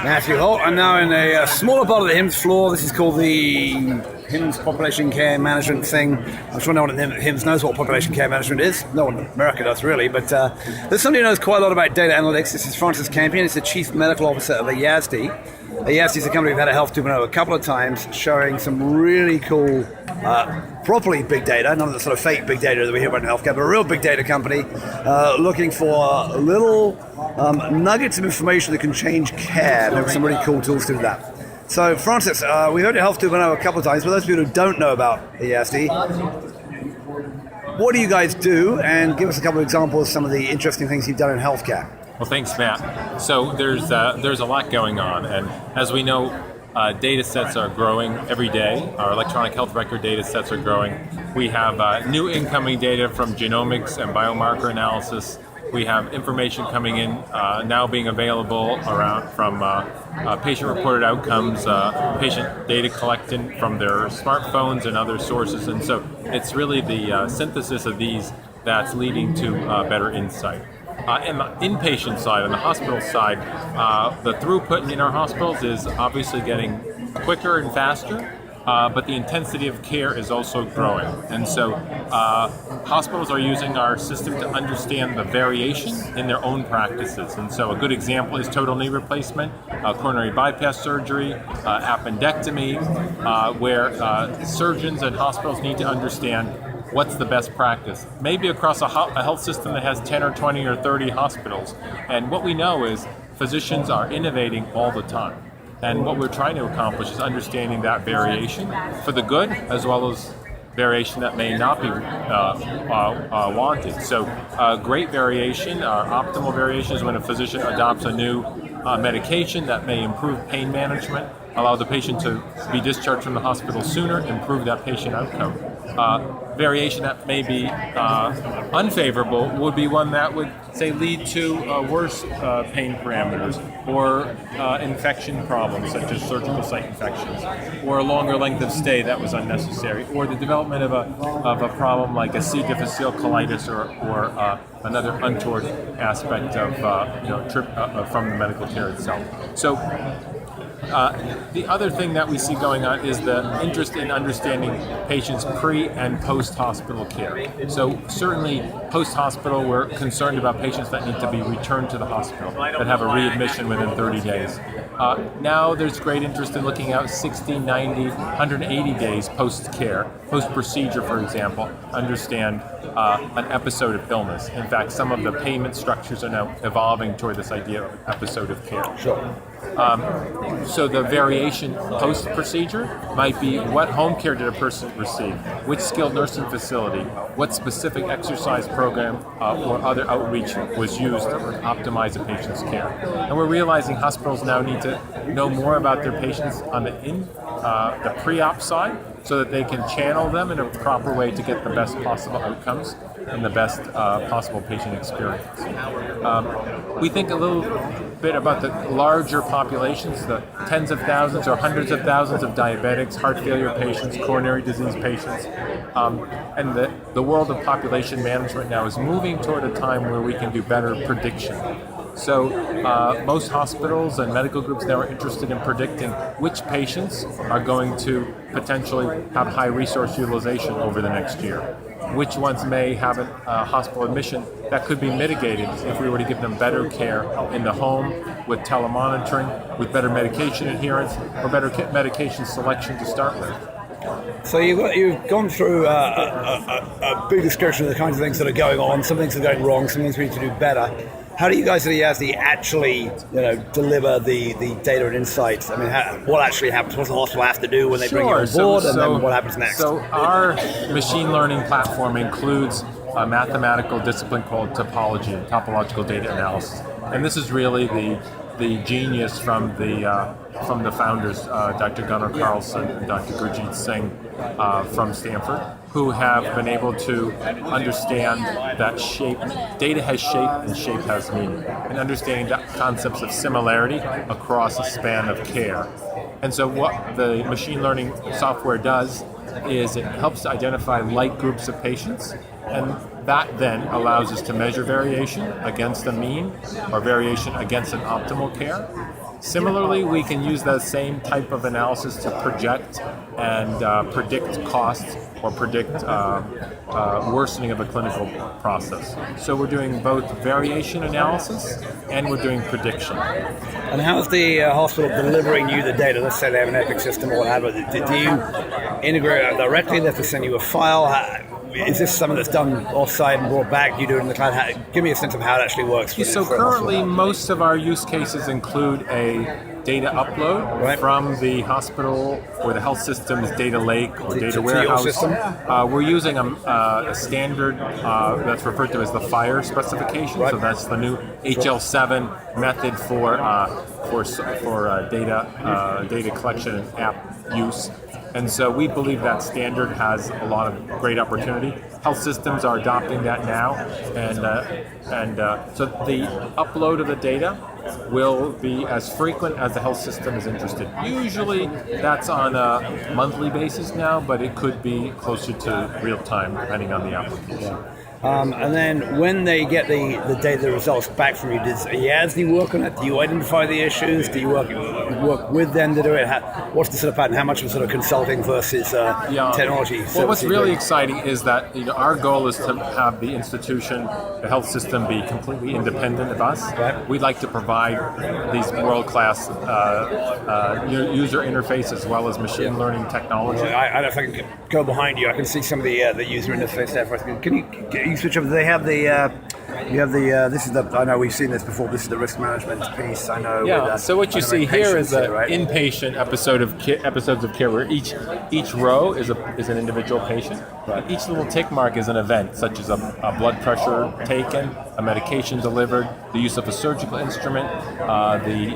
Matthew Holt. I'm now in a smaller part of the HIMSS floor. This is called the HIMSS Population Care Management thing. I'm sure no one at HIMSS knows what population care management is. No one in America does, really. But there's somebody who knows quite a lot about data analytics. This is Francis Campion. He's the Chief Medical Officer of Ayasdi. Ayasdi is a company we've had a Health 2.0 a couple of times, showing some really cool, properly big data, none of the sort of fake big data that we hear about in healthcare, but a real big data company looking for little nuggets of information that can change care. There are some really cool tools to do that. So, Francis, we heard your Health 2.0 a couple of times. For those people who don't know about Ayasdi, what do you guys do? And give us a couple of examples of some of the interesting things you've done in healthcare. Well, thanks, Matt. So there's a lot going on, and as we know, data sets are growing every day. Our electronic health record data sets are growing. We have new incoming data from genomics and biomarker analysis. We have information coming in now being available from patient-reported outcomes, patient data collected from their smartphones and other sources, and so it's really the synthesis of these that's leading to better insight. In the inpatient side, on the hospital side, the throughput in our hospitals is obviously getting quicker and faster, but the intensity of care is also growing. And so hospitals are using our system to understand the variation in their own practices. And so a good example is total knee replacement, coronary bypass surgery, appendectomy, where surgeons and hospitals need to understand what's the best practice, maybe across a health system that has 10 or 20 or 30 hospitals. And what we know is physicians are innovating all the time. And what we're trying to accomplish is understanding that variation for the good, as well as variation that may not be wanted. So great variation, optimal variation is when a physician adopts a new medication that may improve pain management, allow the patient to be discharged from the hospital sooner, improve that patient outcome. Variation that may be unfavorable would be one that would, say, lead to worse pain parameters or infection problems such as surgical site infections, or a longer length of stay that was unnecessary, or the development of a problem like a C. difficile colitis or another untoward aspect of from the medical care itself. So. The other thing that we see going on is the interest in understanding patients' pre- and post-hospital care. So certainly post-hospital, we're concerned about patients that need to be returned to the hospital, that have a readmission within 30 days. Now there's great interest in looking out 60, 90, 180 days post-care, post-procedure, for example, understand an episode of illness. In fact, some of the payment structures are now evolving toward this idea of episode of care. Sure. So the variation post-procedure might be what home care did a person receive, which skilled nursing facility, what specific exercise program or other outreach was used to optimize a patient's care. And we're realizing hospitals now need to know more about their patients on the pre-op side, so that they can channel them in a proper way to get the best possible outcomes and the best possible patient experience. We think a little bit about the larger populations, the tens of thousands or hundreds of thousands of diabetics, heart failure patients, coronary disease patients, and the world of population management now is moving toward a time where we can do better prediction. So most hospitals and medical groups now are interested in predicting which patients are going to potentially have high resource utilization over the next year, which ones may have a hospital admission that could be mitigated if we were to give them better care in the home with telemonitoring, with better medication adherence, or better medication selection to start with. So you've gone through a big description of the kinds of things that are going on. Some things are going wrong, some things we need to do better. How do you guys at Ayasdi actually, deliver the data and insights? I mean, what actually happens? What does the hospital have to do when they bring you on board, and then what happens next? So our machine learning platform includes a mathematical discipline called topological data analysis, and this is really the genius from the founders, Dr. Gunnar Carlson and Dr. Gurjeet Singh from Stanford, who have been able to understand that data has shape and shape has meaning, and understanding that concepts of similarity across a span of care. And so what the machine learning software does is it helps to identify like groups of patients, and that then allows us to measure variation against the mean or variation against an optimal care, Similarly, we can use that same type of analysis to project and predict costs or predict worsening of a clinical process. So we're doing both variation analysis and we're doing prediction. And how's the hospital delivering you the data? Let's say they have an Epic system or whatever. Do you integrate it directly? They have to send you a file? Is this something that's done off-site and brought back? Do you do it in the cloud? Give me a sense of how it actually works. So currently, most of our use cases include a data upload from the hospital or the health system's data lake or data warehouse. We're using a standard that's referred to as the FHIR specification. So that's the new HL7 method for data collection and app use. And so we believe that standard has a lot of great opportunity. Health systems are adopting that now, and so the upload of the data will be as frequent as the health system is interested. Usually that's on a monthly basis now, but it could be closer to real time depending on the application. And then when they get the data results back from you, does Ayasdi work on it? Do you identify the issues? Do you work with them to do it? What's the sort of pattern? How much of sort of consulting versus technology? Well, what's really exciting is that our goal is to have the institution, the health system, be completely independent of us. Right. We'd like to provide these world-class user interface as well as machine learning technology. I don't know if I can go behind you. I can see some of the user interface there. Can you switch over? They have the. You have the. This is the. I know we've seen this before. This is the risk management piece. I know. Yeah. So what you see here is an inpatient episodes of care where each row is an individual patient. Right. Each little tick mark is an event, such as a blood pressure taken, a medication delivered, the use of a surgical instrument, the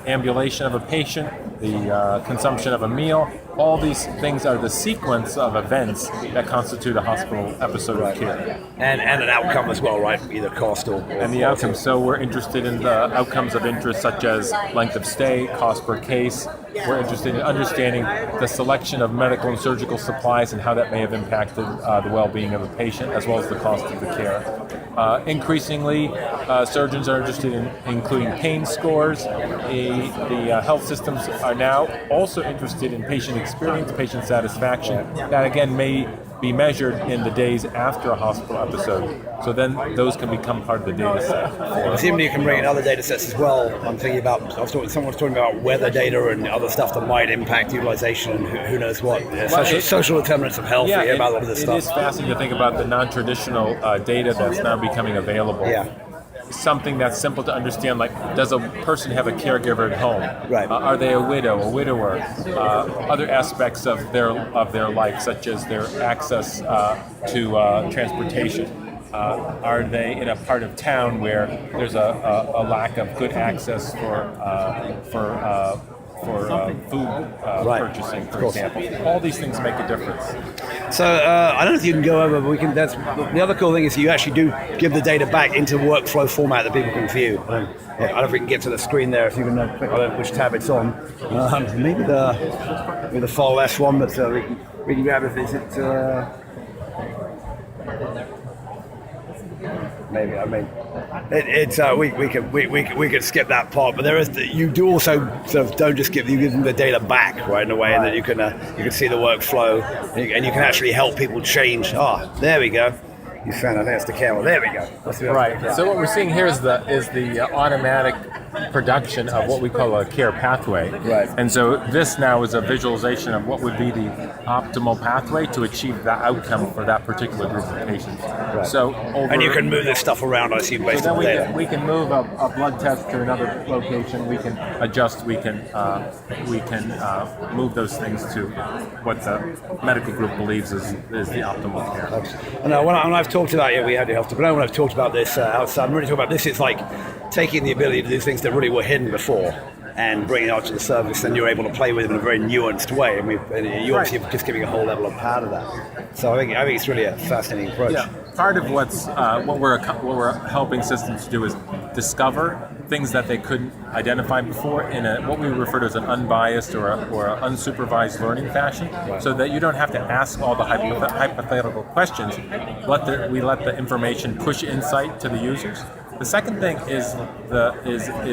ambulation of a patient, the consumption of a meal. All these things are the sequence of events that constitute a hospital episode of care. And an outcome as well, right? Either cost or and the outcome. So we're interested in the outcomes of interest such as length of stay, cost per case. We're interested in understanding the selection of medical and surgical supplies and how that may have impacted the well-being of a patient as well as the cost of the care. Increasingly, surgeons are interested in including pain scores. The health systems are now also interested in patient experience, patient satisfaction. That again may be measured in the days after a hospital episode. So then those can become part of the data set. Presumably you can bring in other data sets as well. I'm thinking about, someone was talking about weather data and other stuff that might impact utilization and who knows what. Social determinants of health, about a lot of this stuff. It is fascinating to think about the non-traditional data that's now becoming available. Yeah. Something that's simple to understand, like does a person have a caregiver at home? Right. Are they a widow, a widower? Other aspects of their life, such as their access to transportation. Are they in a part of town where there's a lack of good access for food purchasing, for example? All these things make a difference. So I don't know if you can go over, but we can. That's the other cool thing is you actually do give the data back into workflow format that people can view. I don't know if we can get to the screen there. If you can click on which tab it's on. Maybe the far left one, but we can grab it. Is it? Maybe. I mean, we could skip that part, but there is. You do also sort of don't just give them the data back right in a way, and then you can see the workflow, and you can actually help people change. There we go. You found. I think that's the camera. There we go. Right. So what we're seeing here is the automatic production of what we call a care pathway. Right. And so this now is a visualization of what would be the optimal pathway to achieve that outcome for that particular group of patients. Right. So and you can move this stuff around, I see, based on the data. We can move a blood test to another location. We can adjust. We can move those things to what the medical group believes is the optimal care. And when I've talked about we had the health, but when I've talked about this outside, I'm really talking about this. It's like taking the ability to do things that really were hidden before and bringing it out to the surface, and you're able to play with them in a very nuanced way. And you obviously are just giving a whole level of power to that. So I think it's really a fascinating approach. Yeah. Part of what we're helping systems to do is discover things that they couldn't identify before in what we refer to as an unbiased or an unsupervised learning fashion, so that you don't have to ask all the hypothetical questions. We let the information push insight to the users, The second thing is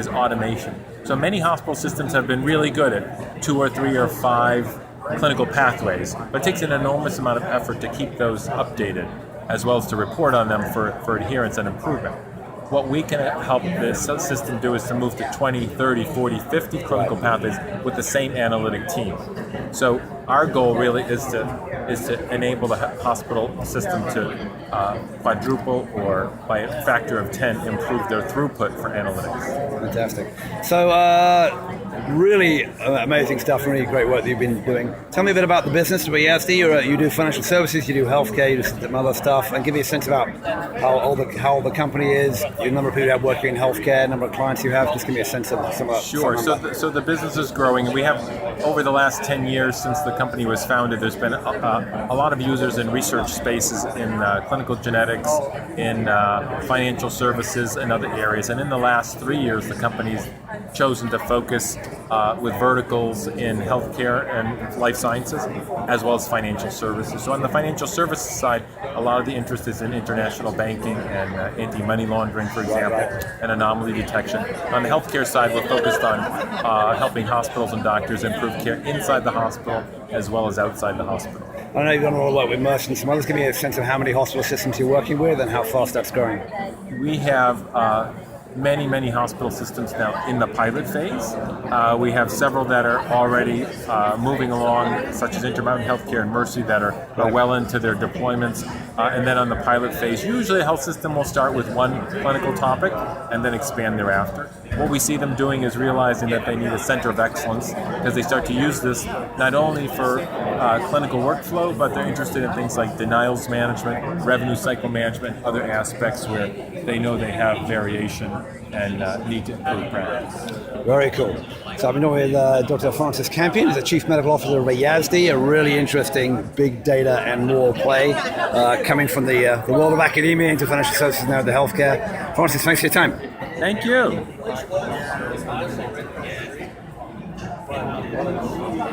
automation. So many hospital systems have been really good at 2 or 3 or 5 clinical pathways, but it takes an enormous amount of effort to keep those updated, as well as to report on them for adherence and improvement. What we can help this system do is to move to 20, 30, 40, 50 clinical pathways with the same analytic team. So our goal really is to enable the hospital system to quadruple or by a factor of 10 improve their throughput for analytics. Fantastic. So really amazing stuff, really great work that you've been doing. Tell me a bit about the business of Ayasdi. You do financial services, you do healthcare, you do some other stuff, and give me a sense about how the company is, the number of people you have working in healthcare, number of clients you have. Just give me a sense of some of Sure. So the business is growing, and we have, over the last 10 years since the company was founded, there's been a lot of users in research spaces, in clinical genetics, in financial services, and other areas. And in the last 3 years, the company's chosen to focus with verticals in healthcare and life sciences, as well as financial services. So on the financial services side, a lot of the interest is in international banking and anti-money laundering, for example, and anomaly detection. On the healthcare side, we're focused on helping hospitals and doctors improve care inside the hospital as well as outside the hospital. I know you've done a lot of work with Mercy and some others. Give me a sense of how many hospital systems you're working with and how fast that's growing. We have many hospital systems now in the pilot phase. We have several that are already moving along, such as Intermountain Healthcare and Mercy, that are well into their deployments. And then on the pilot phase, usually a health system will start with one clinical topic and then expand thereafter. What we see them doing is realizing that they need a center of excellence because they start to use this not only for clinical workflow, but they're interested in things like denials management, revenue cycle management, other aspects where they know they have variation and need to improve practice. Very cool. So I've been on with Dr. Francis Campion, who's the Chief Medical Officer of Ayasdi, a really interesting big data and more play coming from the world of academia into financial services, now the healthcare. Francis, thanks for your time. Thank you.